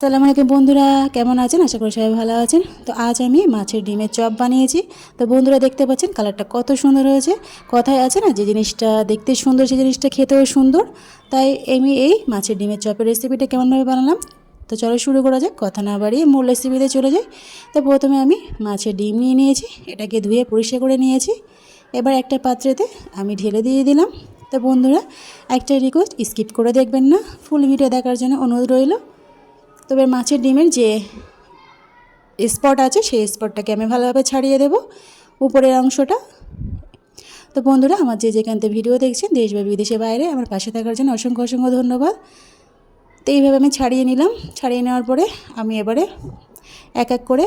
আসসালামু আলাইকুম বন্ধুরা, কেমন আছেন? আশা করি সবাই ভালো আছেন। তো আজ আমি মাছের ডিমের চপ বানিয়েছি। তো বন্ধুরা দেখতে পাচ্ছেন কালারটা কত সুন্দর হয়েছে। কথায় আছে না, যে জিনিসটা দেখতে সুন্দর সেই জিনিসটা খেতেও সুন্দর। তাই আমি এই মাছের ডিমের চপের রেসিপিটা কেমনভাবে বানালাম, তো চলো শুরু করা যাক। কথা না বাড়িয়ে মূল রেসিপিতে চলে যাই। তো প্রথমে আমি মাছের ডিম নিয়ে নিয়েছি, এটাকে ধুয়ে পরিষ্কার করে নিয়েছি। এবার একটা পাত্রেতে আমি ঢেলে দিয়ে দিলাম। তো বন্ধুরা একটা রিকোয়েস্ট, স্কিপ করে দেখবেন না, ফুল ভিডিও দেখার জন্য অনুরোধ রইল। তবে মাছের ডিমের যে স্পট আছে সেই স্পটটাকে আমি ভালোভাবে ছাড়িয়ে দেব, উপরের অংশটা। তো বন্ধুরা আমার যে যেখান থেকে ভিডিও দেখছেন, দেশ বা বিদেশে বাইরে, আমার পাশে থাকার জন্য অসংখ্য অসংখ্য ধন্যবাদ। তো এইভাবে আমি ছাড়িয়ে নিলাম। ছাড়িয়ে নেওয়ার পরে আমি এবারে এক এক করে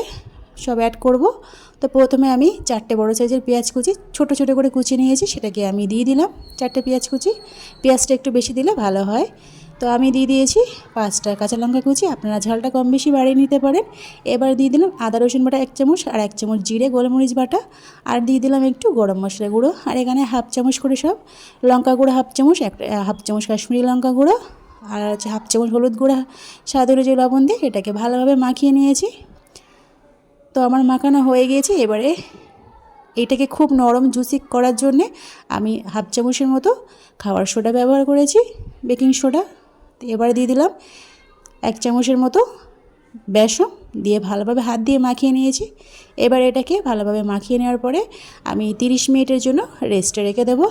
সব অ্যাড করব। তো প্রথমে আমি 4টে বড় সাইজের পেঁয়াজ কুচি ছোট ছোট করে কুচি নিয়েছি, সেটাকে আমি দিয়ে দিলাম। 4টে পেঁয়াজ কুচি, পেঁয়াজটা একটু বেশি দিলে ভালো হয়। তো আমি দিয়ে দিয়েছি 5টা কাঁচা লঙ্কা কুচি, আপনারা ঝালটা কম বেশি বাড়িয়ে নিতে পারেন। এবার দিয়ে দিলাম আদা রসুন বাটা 1 চামচ, আর 1 চামচ জিরে গোলমরিচ বাটা, আর দিয়ে দিলাম একটু গরম মশলা গুঁড়ো, আর এখানে হাফ চামচ করে সব লঙ্কা গুঁড়ো, হাফ চামচ, হাফ চামচ কাশ্মীরি লঙ্কা গুঁড়ো, আর হচ্ছে হাফ চামচ হলুদ গুঁড়ো, স্বাদ অনুযায়ী লবণ দিয়ে এটাকে ভালোভাবে মাখিয়ে নিয়েছি। তো আমার মাখানো হয়ে গিয়েছে। এবারে এটাকে খুব নরম জুসি করার জন্যে আমি হাফ চামচের মতো খাবার সোডা ব্যবহার করেছি, বেকিং সোডা। তো এবারে দিয়ে দিলাম 1 চামচের মতো বেসন, দিয়ে ভালোভাবে হাত দিয়ে মাখিয়ে নিয়েছি। এবার এটাকে ভালোভাবে মাখিয়ে নেওয়ার পরে আমি 30 মিনিটের জন্য রেস্টে রেখে দেব।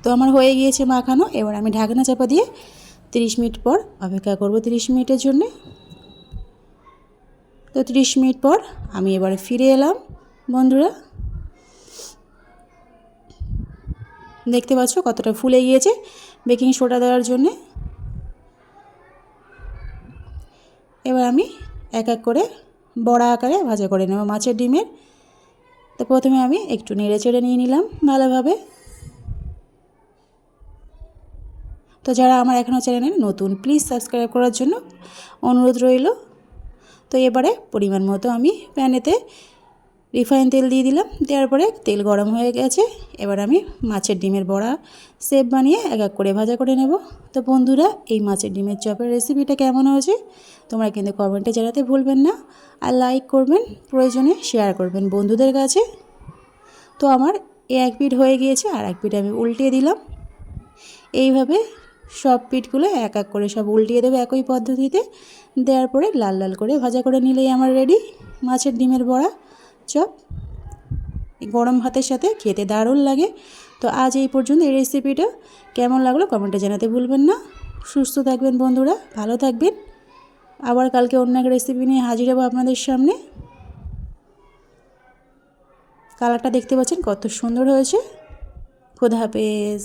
তো আমার হয়ে গিয়েছে মাখানো। এবার আমি ঢাকনা চাপা দিয়ে 30 মিনিট পর অপেক্ষা করব, 30 মিনিটের জন্যে। তো 30 মিনিট পর আমি এবারে ফিরে এলাম। বন্ধুরা দেখতে পাচ্ছ কতটা ফুলে গিয়েছে বেকিং সোডা দেওয়ার জন্যে। এবার আমি এক এক করে বড়া আকারে ভাজা করে নেব মাছের ডিমের। তো প্রথমে আমি একটু নেড়ে চেড়ে নিয়ে নিলাম ভালোভাবে। তো যারা আমার এখনও চ্যানেলে নতুন, প্লিজ সাবস্ক্রাইব করার জন্য অনুরোধ রইল। তো এবারে পরিমাণ মতো আমি প্যানেতে রিফাইন তেল দিয়ে দিলাম। দেওয়ার পরে তেল গরম হয়ে গেছে। এবার আমি মাছের ডিমের বড়া শেপ বানিয়ে এক এক করে ভাজা করে নেব। তো বন্ধুরা এই মাছের ডিমের চপের রেসিপিটা কেমন হয়েছে তোমরা কিন্তু কমেন্টে জানাতে ভুলবেন না, আর লাইক করবেন, প্রয়োজনে শেয়ার করবেন বন্ধুদের কাছে। তো আমার এক পিঠ হয়ে গিয়েছে, আর এক পিঠ আমি উল্টিয়ে দিলাম। এইভাবে সব পিঠগুলো এক এক করে সব উল্টিয়ে দেবে একই পদ্ধতিতে। দেওয়ার পরে লাল লাল করে ভাজা করে নিলেই আমার রেডি মাছের ডিমের বড়া চপ। গরম ভাতের সাথে খেতে দারুণ লাগে। তো আজ এই পর্যন্ত। এই রেসিপিটা কেমন লাগলো কমেন্টে জানাতে ভুলবেন না। সুস্থ থাকবেন বন্ধুরা, ভালো থাকবেন। আবার কালকে অন্য এক রেসিপি নিয়ে হাজির হব আপনাদের সামনে। কালারটা দেখতে পাচ্ছেন কত সুন্দর হয়েছে। খোদা হাফেজ।